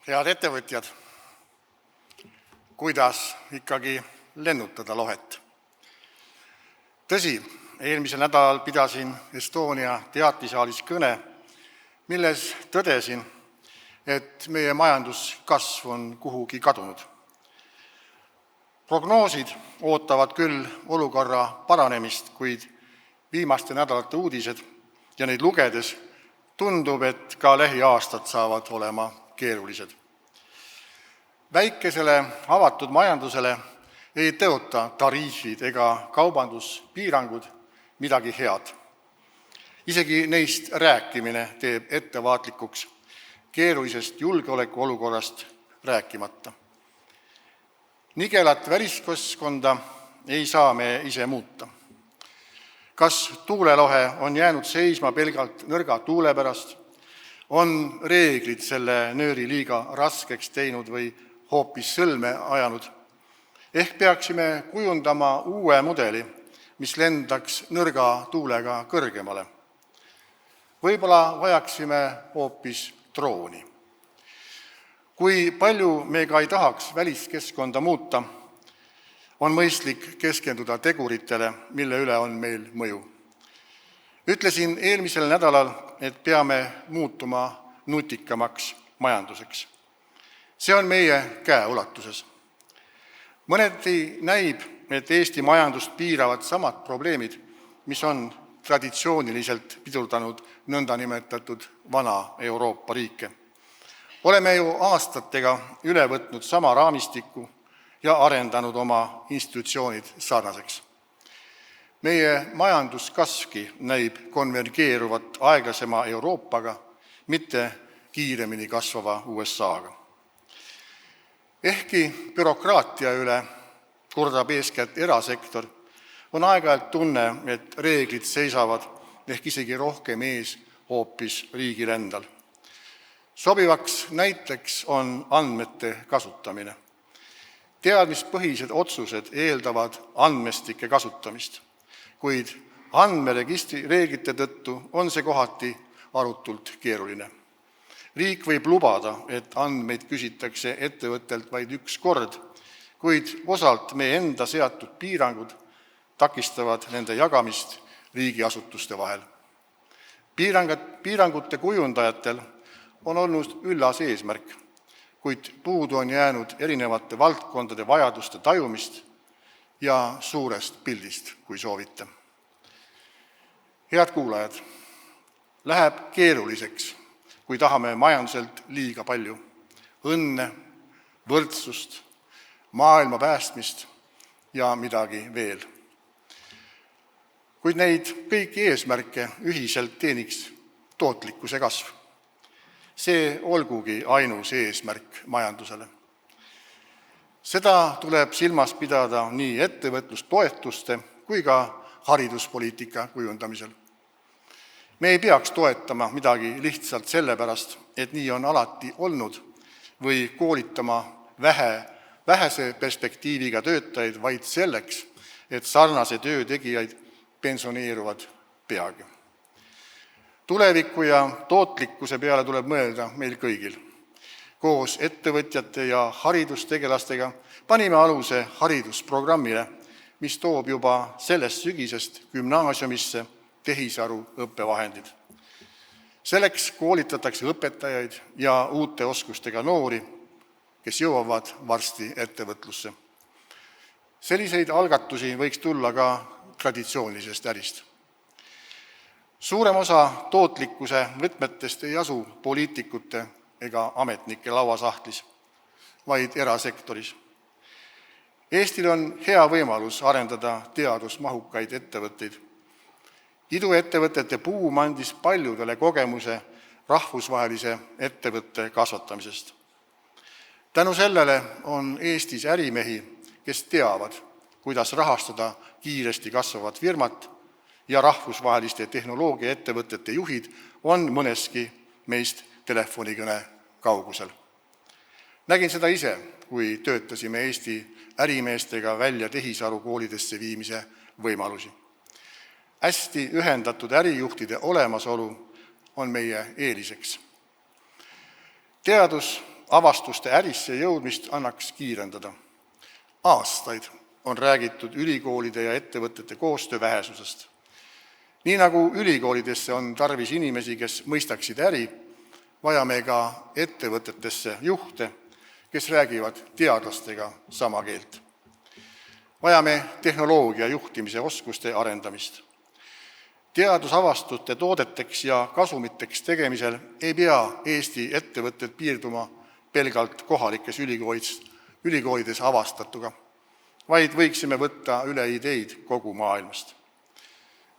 Head ettevõtjad, kuidas ikkagi lennutada lohet? Tõsi, eelmisel nädalal pidasin Estonia teatrisaalis kõne, milles tõdesin, et meie majanduskasv on kuhugi kadunud. Prognoosid ootavad küll olukorra paranemist, kuid viimaste nädalate uudised ja neid lugedes tundub, et ka lähiaastad saavad olema keerulised. Väikesele avatud majandusele ei tõota tariifid ega kaubanduspiirangud midagi head. Isegi neist rääkimine teeb ettevaatlikuks, keerulisest julgeolekuolukorrast rääkimata. Nigelat väliskeskkonda ei saa me ise muuta. Kas tuulelohe on jäänud seisma pelgalt nõrga tuule pärast, on reeglid selle nööri liiga raskeks teinud või hoopis sõlme ajanud? Ehk peaksime kujundama uue mudeli, mis lendaks nõrga tuulega kõrgemale. Võib-olla vajaksime hoopis drooni. Kui palju me ka ei tahaks väliskeskkonda muuta, on mõistlik keskenduda teguritele, mille üle on meil mõju. Ütlesin eelmisel nädalal, et peame muutuma nutikamaks majanduseks. See on meie käeulatuses. Mõneti näib, et Eesti majandust piiravad samad probleemid, mis on traditsiooniliselt pidurdanud nõndanimetatud vana Euroopa riike. Oleme ju aastatega üle võtnud sama raamistiku ja arendanud oma institutsioonid sarnaseks. Meie majanduskasvki näib konvergeeruvat aeglasema Euroopaga, mitte kiiremini kasvava USA-ga. Ehkki bürokraatia üle kurdab eeskätt erasektor, on aeg-ajalt tunne, et reeglid seisavad ehk isegi rohkem ees hoopis riigil endal. Sobivaks näiteks on andmete kasutamine. Teadmispõhised otsused eeldavad andmestike kasutamist, kuid andmeregistri reeglite tõttu on see kohati arutult keeruline. Riik võib lubada, et andmeid küsitakse ettevõttelt vaid üks kord, kuid osalt meie enda seatud piirangud takistavad nende jagamist riigiasutuste vahel. Piirangute kujundajatel on olnud üllas eesmärk, kuid puudu on jäänud erinevate valdkondade vajaduste tajumist ja suurest pildist, kui soovite. Head kuulajad, läheb keeruliseks, kui tahame majanduselt liiga palju õnne, võrdsust, maailma päästmist ja midagi veel. Kuid neid kõiki eesmärke ühiselt teeniks tootlikkuse kasv. See olgugi ainus eesmärk majandusele. Seda tuleb silmas pidada nii ettevõtlustoetuste kui ka hariduspoliitika kujundamisel. Me ei peaks toetama midagi lihtsalt sellepärast, et nii on alati olnud, või koolitama vähese perspektiiviga töötajaid vaid selleks, et sarnase töö tegijaid pensioneeruvad peagi. Tuleviku ja tootlikkuse peale tuleb mõelda meil kõigil. Koos ettevõtjate ja haridustegelastega panime aluse haridusprogrammile, mis toob juba sellest sügisest gümnaasiumisse tehisaru õppevahendid. Selleks koolitatakse õpetajaid ja uute oskustega noori, kes jõuavad varsti ettevõtlusse. Selliseid algatusi võiks tulla ka traditsioonilisest ärist. Suurem osa tootlikkuse võtmetest ei asu poliitikute ega ametnike lauasahtlis, vaid erasektoris. Eestil on hea võimalus arendada teadusmahukaid ettevõtteid. Iduettevõtete buum andis paljudele kogemuse rahvusvahelise ettevõtte kasvatamisest. Tänu sellele on Eestis ärimehi, kes teavad, kuidas rahastada kiiresti kasvavat firmat, ja rahvusvaheliste tehnoloogiaettevõtete juhid on mõneski meist telefonikõne kaugusel. Nägin seda ise, kui töötasime Eesti ärimeestega välja tehisaru koolidesse viimise võimalusi. Hästi ühendatud ärijuhtide olemasolu on meie eeliseks. Teadus avastuste ärisse jõudmist annaks kiirendada. Aastaid on räägitud ülikoolide ja ettevõtete koostöö vähesusest. Nii nagu ülikoolidesse on tarvis inimesi, kes mõistaksid äri, vajame ka ettevõtetesse juhte, kes räägivad teadlastega sama keelt. Vajame tehnoloogia juhtimise oskuste arendamist. Teadusavastuste toodeteks ja kasumiteks tegemisel ei pea Eesti ettevõtted piirduma pelgalt kohalikes ülikoolides avastatuga, vaid võiksime võtta üle ideid kogu maailmast.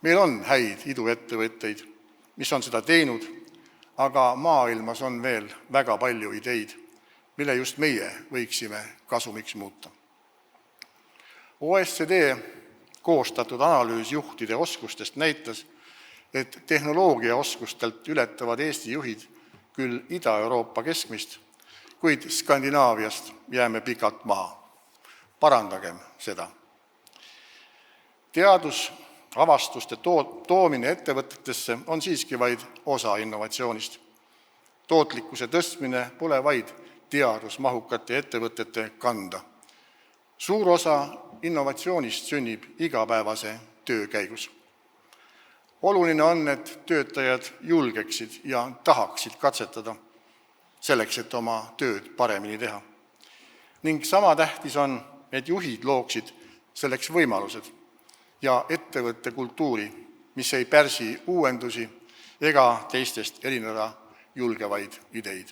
Meil on häid iduettevõtteid, mis on seda teinud, aga maailmas on veel väga palju ideid, mille just meie võiksime kasumiks muuta. OECD koostatud analüüs juhtide oskustest näitas, et tehnoloogiaoskustelt ületavad Eesti juhid küll Ida-Euroopa keskmist, kuid Skandinaaviast jääme pikalt maha. Parandagem seda. Teadusavastuste toomine ettevõtetesse on siiski vaid osa innovatsioonist. Tootlikkuse tõstmine pole vaid teadusmahukate ettevõtete kanda. Suur osa innovatsioonist sünnib igapäevase töö käigus. Oluline on, et töötajad julgeksid ja tahaksid katsetada, selleks, et oma tööd paremini teha. Ning sama tähtis on, et juhid looksid selleks võimalused ja ettevõtte kultuuri, mis ei pärsi uuendusi ega teistest erineda julgevaid ideid.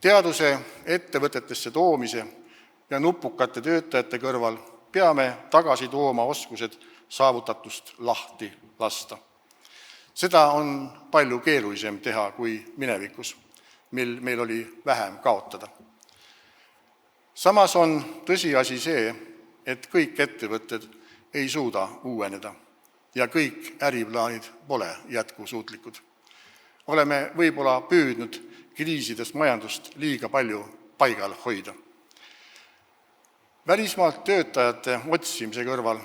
Teaduse ettevõtetesse toomise ja nupukate töötajate kõrval peame tagasi tooma oskused saavutatust lahti lasta. Seda on palju keerulisem teha kui minevikus, mil meil oli vähem kaotada. Samas on tõsiasi see, et kõik ettevõtted ei suuda uueneda ja kõik äriplaanid pole jätkusuutlikud. Oleme võib-olla püüdnud kriisides majandust liiga palju paigal hoida. Välismaalt töötajate otsimise kõrval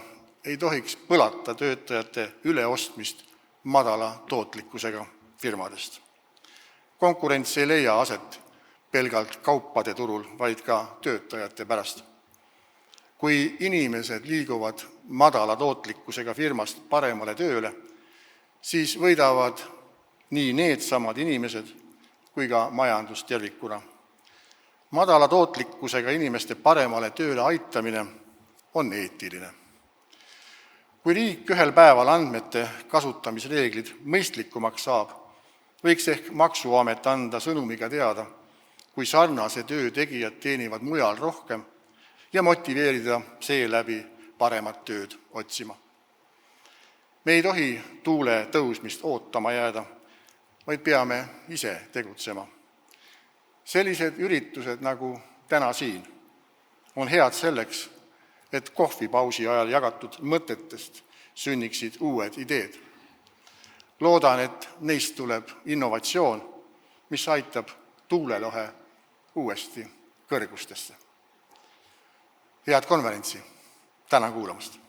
ei tohiks põlata töötajate üleostmist madala tootlikkusega firmadest. Konkurents ei leia aset pelgalt kaupade turul, vaid ka töötajate pärast. Kui inimesed liiguvad madala tootlikkusega firmast paremale tööle, siis võidavad nii needsamad inimesed kui ka majandus tervikuna. Madala tootlikkusega inimeste paremale tööle aitamine on eetiline. Kui riik ühel päeval andmete kasutamisreeglid mõistlikumaks saab, võiks ehk Maksuamet anda sõnumiga teada, kui sarnase töö tegijad teenivad mujal rohkem ja motiveerida seeläbi paremat tööd otsima. Me ei tohi tuule tõusmist ootama jääda, vaid peame ise tegutsema. Sellised üritused nagu täna siin on head selleks, et kohvipausi ajal jagatud mõtetest sünniksid uued ideed. Loodan, et neist tuleb innovatsioon, mis aitab tuulelohe uuesti kõrgustesse. Head konverentsi, tänan kuulamast!